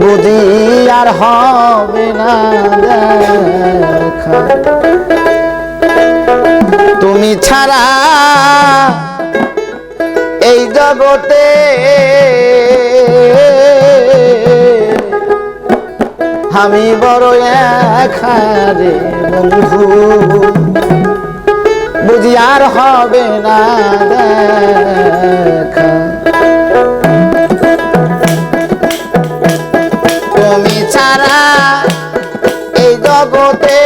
বুঝি আর হবে না দেখা, তুমি ছাড়া এই জগতে আমি বড় একা রে বন্ধু, বুঝি আর হবে না দেখা, তুমি ছাড়া এই জগতে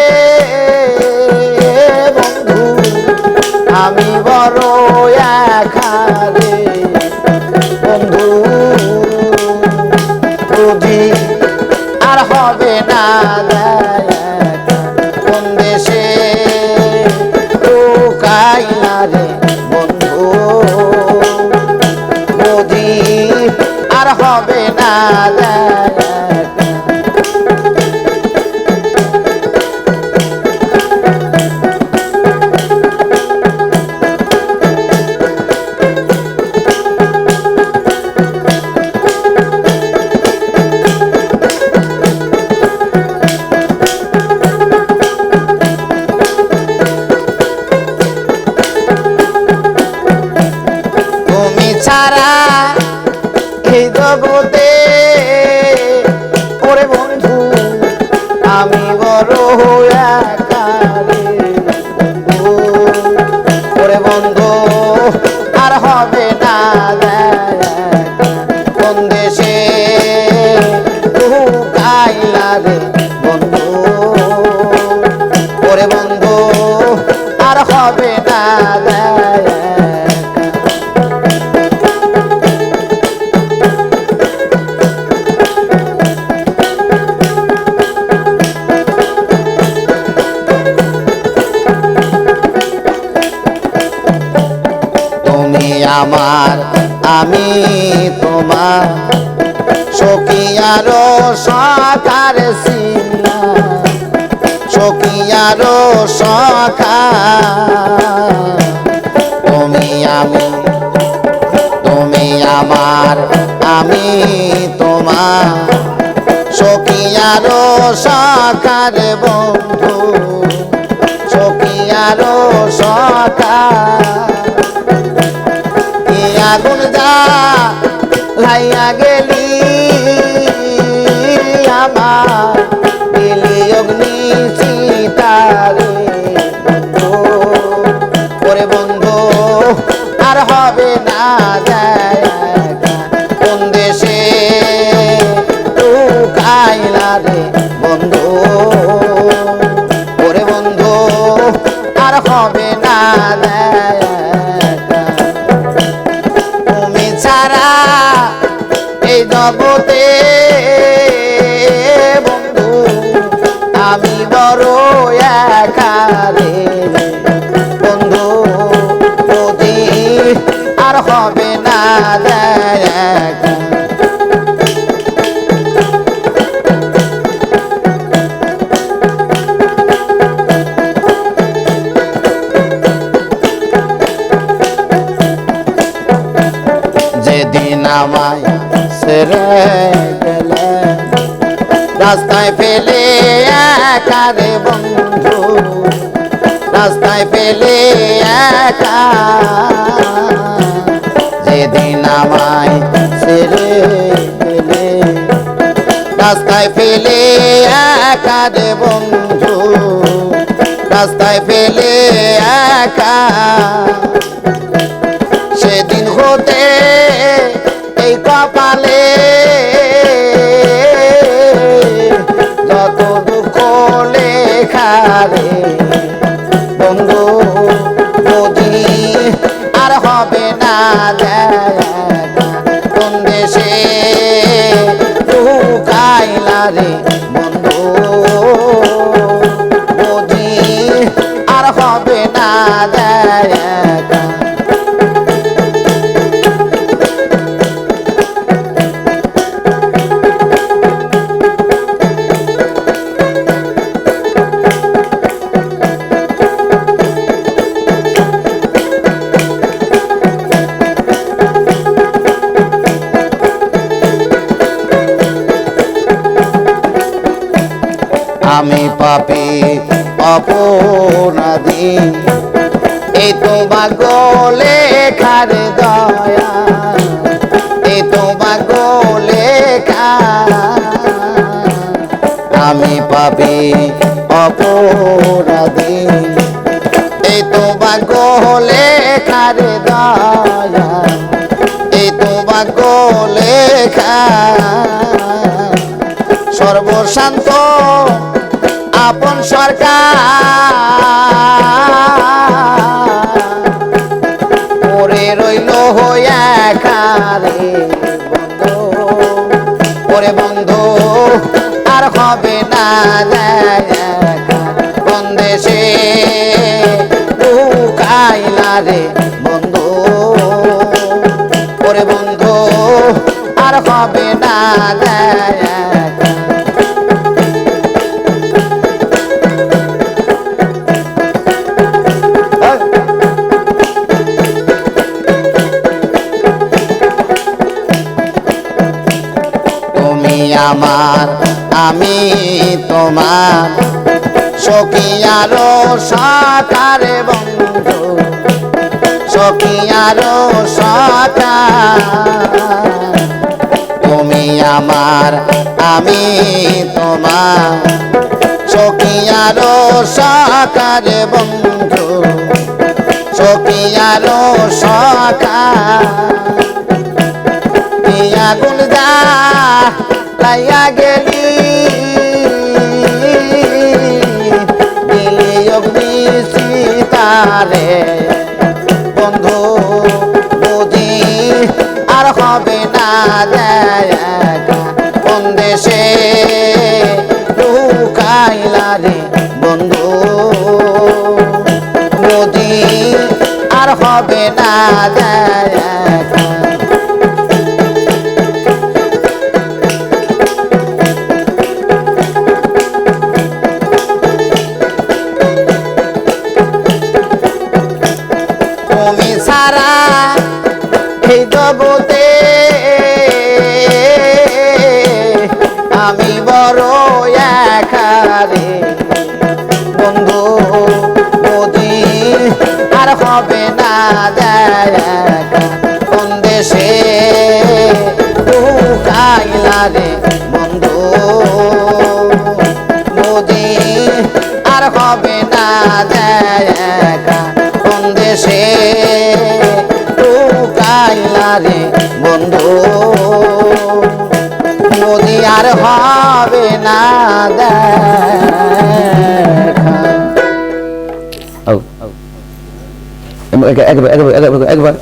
বন্ধু আমি বড় একা রে বন্ধু, বুঝি আর হবে না দেখা, কোন দেশে লুকাইলা রে বন্ধু, বুঝি আর হবে না দেখা। ছাড়া এই জগতে ওরে বন্ধু আমি বড় একা রে বন্ধু, ওরে বন্ধু আর হবে না দেখা, কোন দেশে লুকাইলা রে বন্ধু, ওরে বন্ধু আর হবে না দেখা। আমার আমি তোমার সখিয়ার সখার সিনা, সখিয়ার সখা তুমি আমি, তুমি আমার আমি তোমার সখিয়ার সখার বন্ধু, সখিয়ার সখা আগুন যা লাইয়া গেলি আমার দিলি অগ্নি চিতারে বন্ধু, ওরে বন্ধু আর হবে না দেখা, কোন দেশে লুকাইলা রে বন্ধু, ওরে বন্ধু আর হবে না দেখা, ছাড়া এই জগতে বন্ধু আমি বড় একা রে বন্ধু, বুঝি আর হবে না দেখা। যেদিন আমায় ছেড়ে গেলে রাস্তায় ফেলে একা রে বন্ধু, রাস্তায় ফেলে একা, যেদিন আমায় ছেড়ে গেলে রাস্তায় ফেলে একা রে বন্ধু, রাস্তায় ফেলে একা, সেদিন হতে এই কপালে যত দুঃখ লেখা রে বন্ধু, বুঝি আর হবে না দেখা, কোন দেশে লুকাইলা রে বন্ধু, বুঝি আর হবে না দেখা। আমি পাপী অপরাধী এই তোমার গোলে খার দয়া এই তোমার গোলে আমি পাপী অপরাধী এই তোমার গোলে খার দয়া এই তোমার গোলে সর্বশান্ত আপন সরকার পরে রইল হইয়া খারে বন্ধু ওরে বন্ধু আর হবে না কোন দেশে লুকাইলা রে বন্ধু ওরে বন্ধু আর হবে না তুমি আমার আমি তোমার সখী আরো সাকার বন্ধু সখী আরো সাকার তুমি আমার আমি তোমার সখী আরো সাকার বন্ধু সখী আরো সাকার আগুন যা লাইয়া গেলি দিলি অগ্নি সীতারে বন্ধু বুঝি আর হবে না কোন দেশে লুকাইলা রে বন্ধু বুঝি আর হবে না তুমি সারা এই জগতে আমি বড় একারে বন্ধু বুঝি আর হবে না কোন দেশে লুকাইলা রে বন্ধু বুঝি আর হবে না কোন দেশে লুকাইলা রে বন্ধু নদী আর হবে না দেখা একবার